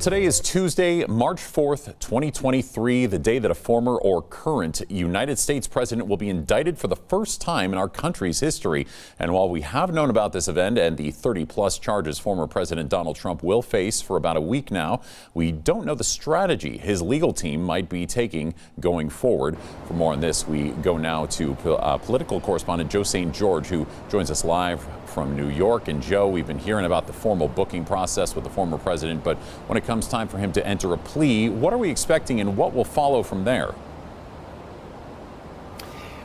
Well, today is Tuesday, March 4th, 2023, the day that a former or current United States president will be indicted for the first time in our country's history. And while we have known about this event and the 30-plus charges former President Donald Trump will face for about a week now, we don't know the strategy his legal team might be taking going forward. For more on this, we go now to political correspondent Joe St. George, who joins us live from New York. And Joe, we've been hearing about the formal booking process with the former president, but when it comes time for him to enter a plea, what are we expecting and what will follow from there?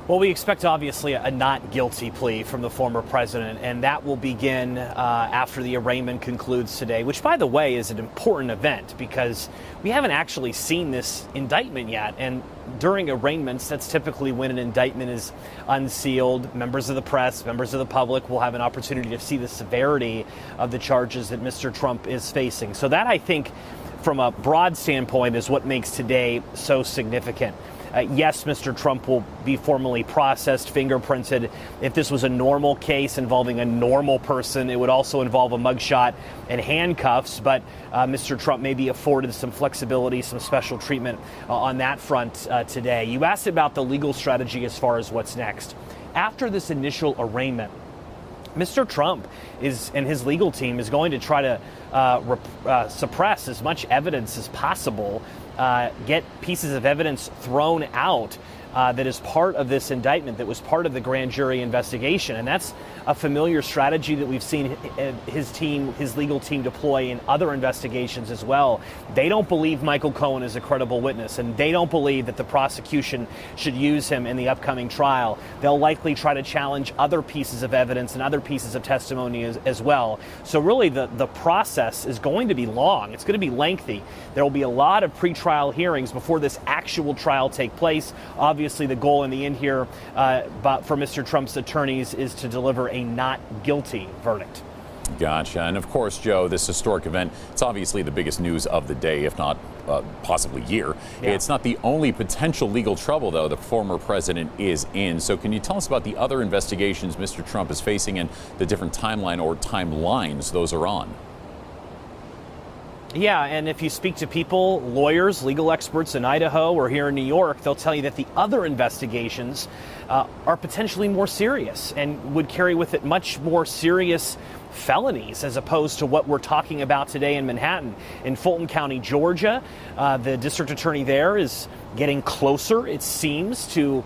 Well, we expect, obviously, a not guilty plea from the former president, and that will begin after the arraignment concludes today, which, by the way, is an important event because we haven't actually seen this indictment yet. And during arraignments, that's typically when an indictment is unsealed. Members of the press, members of the public will have an opportunity to see the severity of the charges that Mr. Trump is facing. So that, I think, from a broad standpoint, is what makes today so significant. Yes, Mr. Trump will be formally processed, fingerprinted. If this was a normal case involving a normal person, it would also involve a mugshot and handcuffs. But Mr. Trump may be afforded some flexibility, some special treatment on that front today. You asked about the legal strategy as far as what's next. After this initial arraignment, Mr. Trump and his legal team is going to try to suppress as much evidence as possible, get pieces of evidence thrown out that is part of this indictment, that was part of the grand jury investigation. And that's a familiar strategy that we've seen his legal team deploy in other investigations as well. They don't believe Michael Cohen is a credible witness, and they don't believe that the prosecution should use him in the upcoming trial. They'll likely try to challenge other pieces of evidence and other pieces of testimony as well. So really the process is going to be long. It's going to be lengthy. There will be a lot of pretrial hearings before this actual trial take place. Obviously, the goal in the end here for Mr. Trump's attorneys is to deliver a not guilty verdict. Gotcha. And of course, Joe, this historic event, it's obviously the biggest news of the day, if not possibly year. Yeah. It's not the only potential legal trouble, though, the former president is in. So can you tell us about the other investigations Mr. Trump is facing and the different timeline or timelines those are on? Yeah, and if you speak to people, lawyers, legal experts in Idaho or here in New York, they'll tell you that the other investigations are potentially more serious and would carry with it much more serious felonies as opposed to what we're talking about today in Manhattan. In Fulton County, Georgia, the district attorney there is getting closer, it seems, to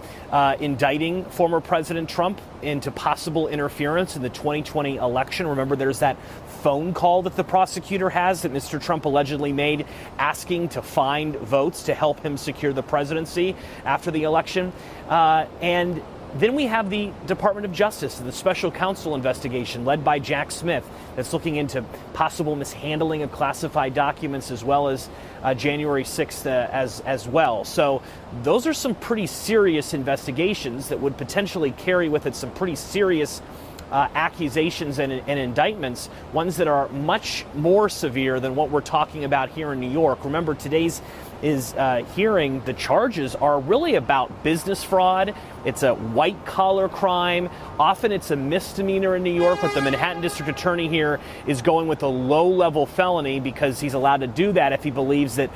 indicting former President Trump into possible interference in the 2020 election. Remember, there's that phone call that the prosecutor has that Mr. Trump allegedly made asking to find votes to help him secure the presidency after the election. And then we have the Department of Justice, the special counsel investigation led by Jack Smith that's looking into possible mishandling of classified documents as well as January 6th as well. So those are some pretty serious investigations that would potentially carry with it some pretty serious accusations and indictments, ones that are much more severe than what we're talking about here in New York. Remember, today's hearing, the charges are really about business fraud. It's a white-collar crime. Often it's a misdemeanor in New York, but the Manhattan district attorney here is going with a low-level felony because he's allowed to do that if he believes that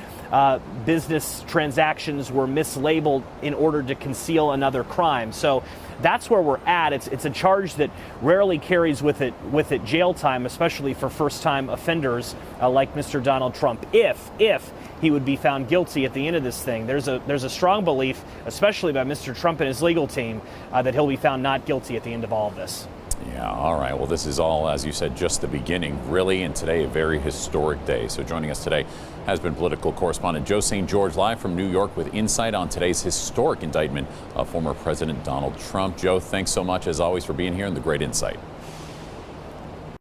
business transactions were mislabeled in order to conceal another crime. So that's where we're at. It's a charge that rarely carries with it jail time, especially for first-time offenders like Mr. Donald Trump. If he would be found guilty at the end of this thing, there's a strong belief, especially by Mr. Trump and his legal team, that he'll be found not guilty at the end of all of this. Yeah, all right. Well, this is all, as you said, just the beginning, really, and today a very historic day. So joining us today has been political correspondent Joe St. George, live from New York with insight on today's historic indictment of former President Donald Trump. Joe, thanks so much, as always, for being here and the great insight.